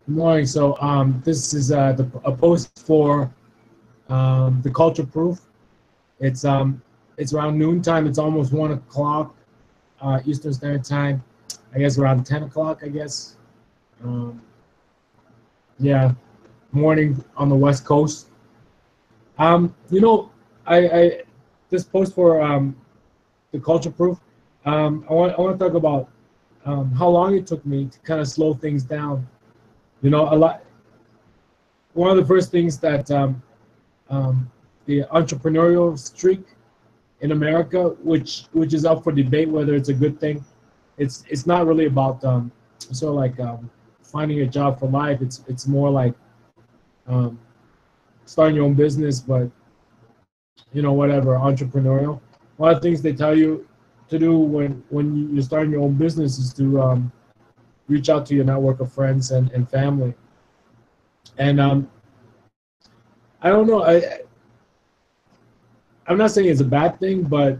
Good morning. So this is a post for the culture proof. It's um, it's around noontime. It's almost 1 o'clock Eastern Standard Time. I guess around 10 o'clock. I guess. Um, yeah, morning on the West Coast. You know, I this post for the culture proof. I want to talk about how long it took me to kind of slow things down. You know, a lot. One of the first things that um, the entrepreneurial streak in America, which is up for debate whether it's a good thing. It's not really about sort of like finding a job for life. It's more like um, starting your own business, but whatever entrepreneurial. One of the things they tell you to do when you're starting your own business is to reach out to your network of friends and family. And I don't know. I'm not saying it's a bad thing, but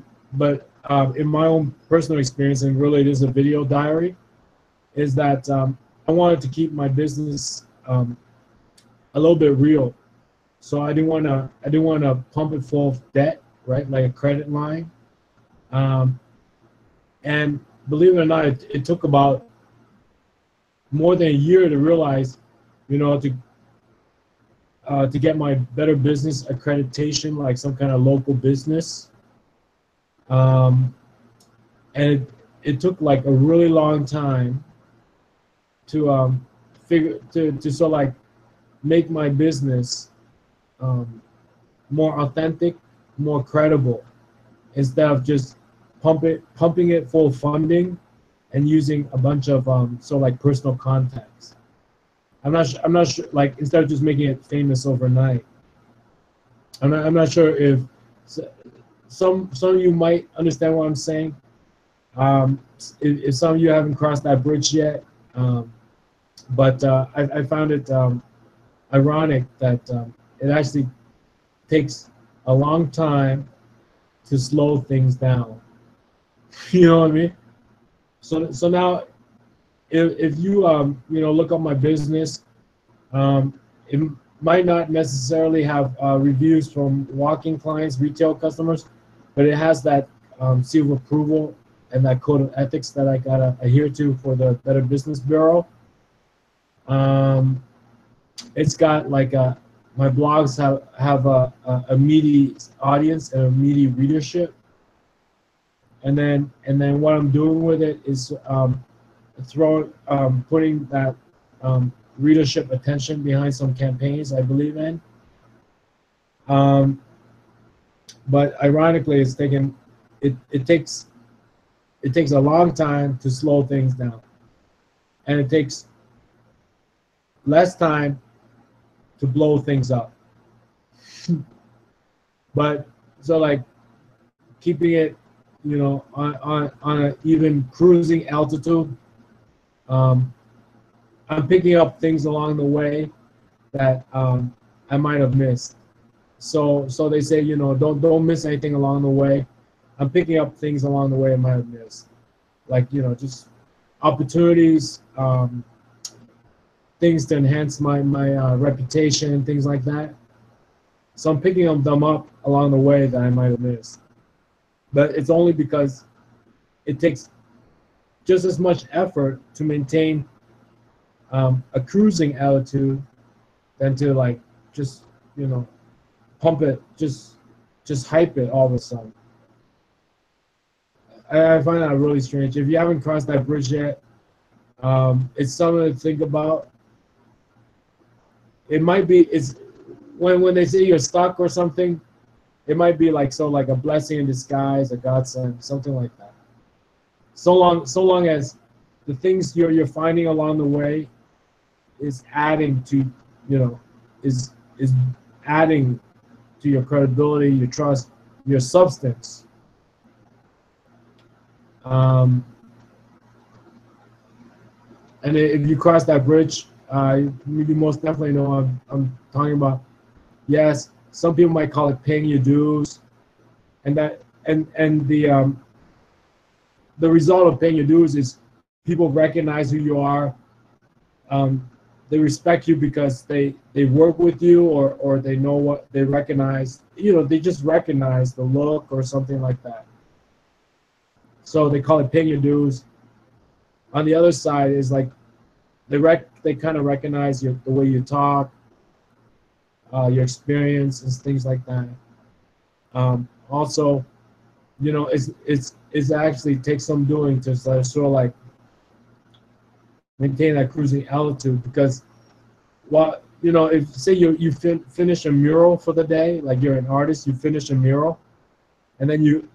in my own personal experience, and really it is a video diary, is that I wanted to keep my business a little bit real. So I didn't want to pump it full of debt, right? Like a credit line. Um, and believe it or not, it took about more than a year to realize, to get my Better Business accreditation, like some kind of local business. Um, and it took like a really long time to figure to sort of like make my business um, more authentic, more credible, instead of just pumping it full of funding and using a bunch of sort of like personal contacts. I'm not sure, like, instead of just making it famous overnight. I'm not sure if some of you might understand what I'm saying. If some of you haven't crossed that bridge yet, um, but I found it ironic that it actually takes a long time to slow things down. You know what I mean? So now, if you look up my business, it might not necessarily have reviews from walking clients, retail customers, but it has that seal of approval and that code of ethics that I gotta adhere to for the Better Business Bureau. Um, it's got like my blogs have a meaty audience and a meaty readership, and then what I'm doing with it is putting that readership attention behind some campaigns I believe in. Um, but ironically, it takes a long time to slow things down, and it takes less time to blow things up. But so, like, keeping it, on an even cruising altitude. Um, I'm picking up things along the way that I might have missed. So they say, don't miss anything along the way. I'm picking up things along the way I might have missed, like, just opportunities, things to enhance my reputation, things like that. So I'm picking them up along the way that I might have missed. But it's only because it takes just as much effort to maintain a cruising altitude than to, like, just pump it, just hype it all of a sudden. I find that really strange. If you haven't crossed that bridge yet, it's something to think about. It's when they say you're stuck or something, it might be like a blessing in disguise, a godsend, something like that. So long as the things you're finding along the way is adding to, is adding to your credibility, your trust, your substance. Um, and if you cross that bridge, you most definitely know what I'm talking about. Yes, some people might call it paying your dues, and the result of paying your dues is people recognize who you are. Um, they respect you because they work with you, or they know what they recognize. You know, they just recognize the look or something like that. So they call it paying your dues. On the other side is like they kind of recognize the way you talk, your experience and things like that. Also, you know, it's actually takes some doing to sort of like maintain that cruising altitude, because well, you know, if say finish a mural for the day, like you're an artist, you finish a mural, and then you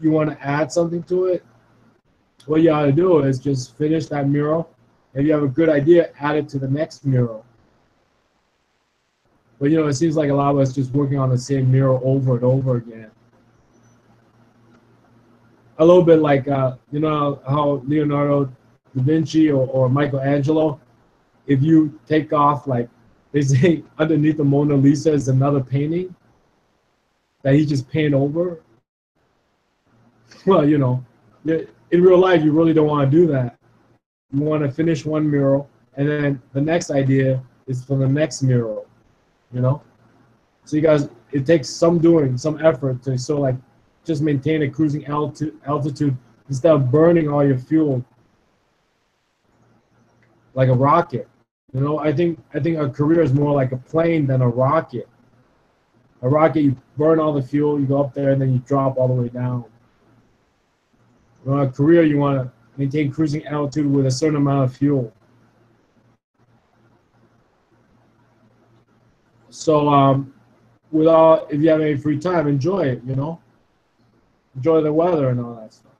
want to add something to it, what you ought to do is just finish that mural. If you have a good idea, add it to the next mural. But you know, it seems like a lot of us just working on the same mural over and over again. A little bit like you know how Leonardo da Vinci or Michelangelo, if you take off, like they say underneath the Mona Lisa is another painting that he just painted over. Well, you know, in real life, you really don't want to do that. You want to finish one mural, and then the next idea is for the next mural, you know? So you guys, it takes some doing, some effort to sort of like just maintain a cruising altitude instead of burning all your fuel like a rocket. You know, I think a career is more like a plane than a rocket. A rocket, you burn all the fuel, you go up there, and then you drop all the way down. You know, a career, you want to maintain cruising altitude with a certain amount of fuel. So, if you have any free time, enjoy it. You know, enjoy the weather and all that stuff.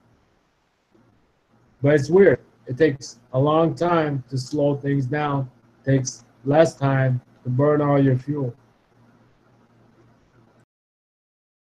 But it's weird. It takes a long time to slow things down. It takes less time to burn all your fuel.